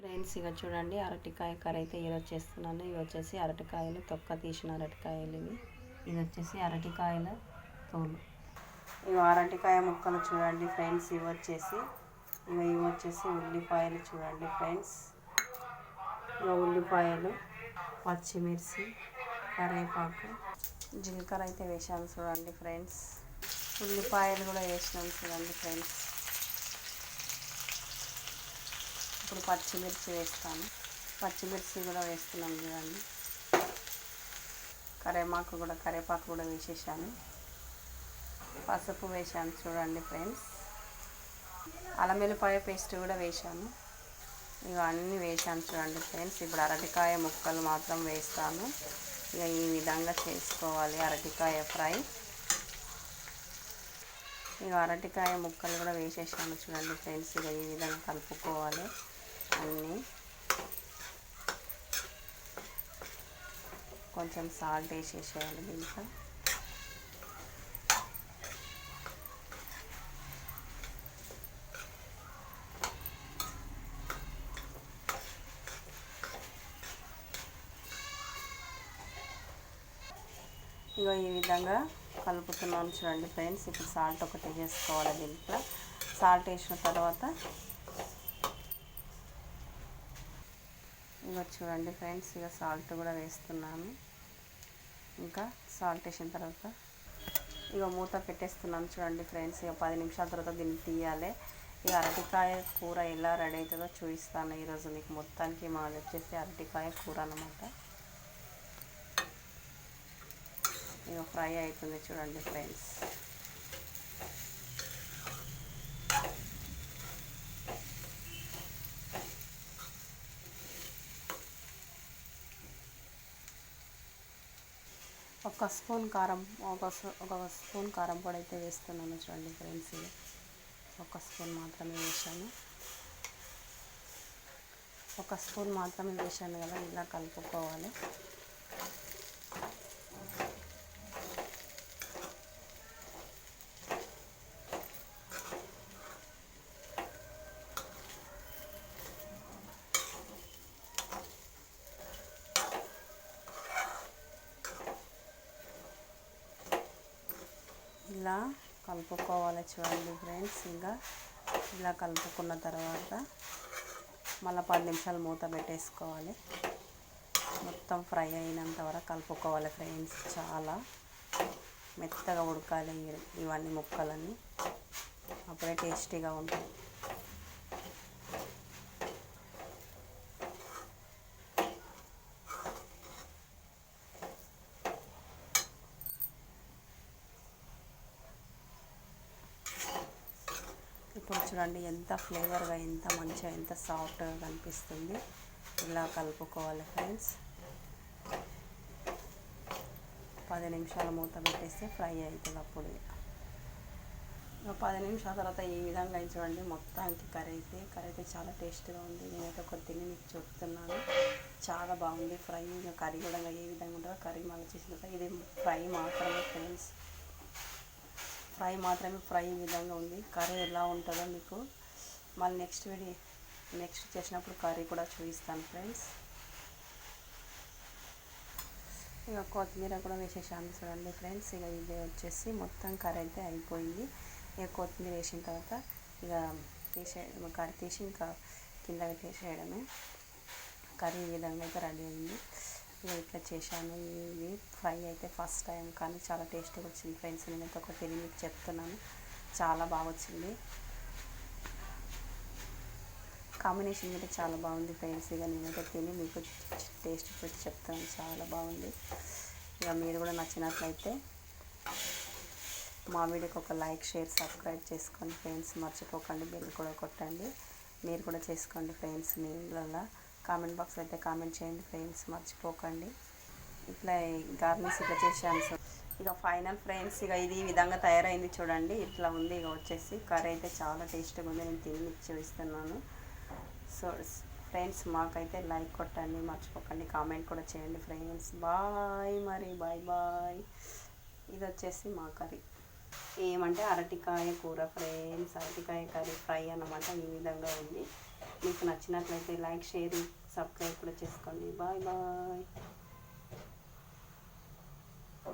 Friends ఇక చూడండి అరటికాయ కర్రీ అయితే ఈరోజు చేస్తున్నాను. ఇవి వచ్చేసి అరటికాయలు తొక్క తీసిన అరటికాయలు ఇది వచ్చేసి అరటికాయల తోలు. ఇవి అరటికాయ ముక్కలు చూడండి ఫ్రెండ్స్. ఇవి వచ్చేసి ఉల్లిపాయలు చూడండి ఫ్రెండ్స్. ఉల్లిపాయలు, పచ్చిమిర్చి, కరివేపాకు, జీలకర్ర అయితే వేసాను చూడండి ఫ్రెండ్స్. ఉల్లిపాయలు కూడా వేసినాం చూడండి ఫ్రెండ్స్. ఇప్పుడు పచ్చిమిర్చి వేస్తాను. పచ్చిమిర్చి కూడా వేస్తున్నాం చూడండి. కరివేపాకు కూడా వేసేసాను. పసుపు వేసాను చూడండి ఫ్రెండ్స్. అల్లం వెల్లిపాయ పేస్ట్ కూడా వేసాను. ఇవన్నీ వేసాను చూడండి ఫ్రెండ్స్. ఇప్పుడు అరటికాయ ముక్కలు మాత్రం వేస్తాను. ఇక ఈ విధంగా చేసుకోవాలి అరటికాయ ఫ్రై. ఇక అరటికాయ ముక్కలు కూడా వేసేసాను చూడండి ఫ్రెండ్స్. ఇక ఈ విధంగా కలుపుకోవాలి అన్నీ. కొంచెం సాల్ట్ వేసేసేయాలి దీంట్లో. ఇక ఈ విధంగా కలుపుతున్నాను చూడండి ఫ్రెండ్స్. ఇప్పుడు సాల్ట్ ఒకటి వేసుకోవాలి దీంట్లో. సాల్ట్ వేసిన తర్వాత ఇక చూడండి ఫ్రెండ్స్, ఇక సాల్ట్ కూడా వేస్తున్నాను. ఇంకా సాల్ట్ వేసిన తర్వాత ఇక మూత పెట్టేస్తున్నాను చూడండి ఫ్రెండ్స్. ఇక 10 నిమిషాల తర్వాత దీన్ని తీయాలి. ఇక అరటికాయ కూర ఎలా రెడీ అవుతుందో చూపిస్తాను ఈరోజు మీకు. మొత్తానికి మాది వచ్చేసి అరటికాయ కూర అన్నమాట. ఇక ఫ్రై అవుతుంది చూడండి ఫ్రెండ్స్. ఒక స్పూన్ కారం పొడి అయితే వేస్తున్నాను చూడండి ఫ్రెండ్స్. ఇది ఒక స్పూన్ మాత్రమే వేసాను. ఒక స్పూన్ మాత్రమే వేసాను కదా. ఇలా కలుపుకోవాలి. ఇలా కలుపుకోవాలి చూడండి ఫ్రెండ్స్. ఇంకా ఇలా కలుపుకున్న తర్వాత మళ్ళీ 10 నిమిషాలు మూత పెట్టేసుకోవాలి. మొత్తం ఫ్రై అయినంత వరకు కలుపుకోవాలి ఫ్రెండ్స్. చాలా మెత్తగా ఉడకాలి ఇవన్నీ ముక్కలన్నీ, అప్పుడే టేస్టీగా ఉంటాయి. ఇప్పుడు చూడండి ఎంత ఫ్లేవర్గా, ఎంత మంచిగా, ఎంత సాఫ్ట్గా కనిపిస్తుంది. ఇలా కలుపుకోవాలి ఫ్రెండ్స్. 10 నిమిషాలు మూత పెట్టేస్తే ఫ్రై అవుతుంది. అప్పుడు 10 నిమిషాల తర్వాత ఈ విధంగా చూడండి. మొత్తానికి కర్రీ అయితే చాలా టేస్ట్గా ఉంది. నేనైతే ఒక తిని మీకు చెప్తున్నాను. చాలా బాగుంది ఫ్రై. ఇంకా కర్రీ కూడా ఏ విధంగా ఉంటుందో కర్రీ మళ్ళీ చేసిన ఇది ఫ్రై మాత్రమే ఫ్రెండ్స్. ఫ్రై విధంగా ఉంది. కర్రీ ఎలా ఉంటుందో మీకు మళ్ళీ నెక్స్ట్ చేసినప్పుడు కర్రీ కూడా చూపిస్తాను ఫ్రెండ్స్. ఇక కొత్తిమీర కూడా వేసేసాను చూడండి ఫ్రెండ్స్. ఇక ఇది వచ్చేసి మొత్తం కర్రీ అయితే అయిపోయింది. ఇక కొత్తిమీర వేసిన తర్వాత ఇక కర్రీ తీసి ఇంకా కింద పెట్టేసేయడమే. కర్రీ ఈ విధంగా అయితే రెడీ అయింది. ఇక ఇట్లా చేశాను. ఇది ఫ్రై అయితే ఫస్ట్ టైం, కానీ చాలా టేస్టీగా వచ్చింది ఫ్రెండ్స్. నేనైతే ఒక తిని మీకు చెప్తున్నాను. చాలా బాగా వచ్చింది. కాంబినేషన్ అయితే చాలా బాగుంది ఫ్రెండ్స్. ఇక నేనైతే తిని మీకు టేస్ట్ పెట్టి చెప్తాను. చాలా బాగుంది. ఇక మీరు కూడా నచ్చినట్లయితే మా వీడియోకి ఒక లైక్, షేర్, సబ్స్క్రైబ్ చేసుకోండి ఫ్రెండ్స్. మర్చిపోకండి, బెల్ కూడా కొట్టండి. మీరు కూడా చేసుకోండి ఫ్రెండ్స్. మీ ఇళ్ళల్లో కామెంట్ బాక్స్లో అయితే కామెంట్ చేయండి ఫ్రెండ్స్, మర్చిపోకండి. ఇట్లా గార్నిష్ ఇట్లా చేశాను. సో ఇక ఫైనల్ ఫ్రెండ్స్, ఇక ఇది ఈ విధంగా తయారైంది చూడండి. ఇట్లా ఉంది. ఇక వచ్చేసి కర్రీ అయితే చాలా టేస్ట్గా ఉంది. నేను తిని మీకు చూపిస్తున్నాను. సో ఫ్రెండ్స్, మాకైతే లైక్ కొట్టండి, మర్చిపోకండి, కామెంట్ కూడా చేయండి ఫ్రెండ్స్. బాయ్. బాయ్. ఇది వచ్చేసి మా కర్రీ ఏమంటే అరటికాయ కూర ఫ్రెండ్స్. అరటికాయ కర్రీ ఫ్రై అన్నమాట. ఈ విధంగా ఉంది. మీకు నచ్చినట్లయితే లైక్ షేర్ సబ్స్క్రైబ్ కూడా చేసుకోండి. Bye bye.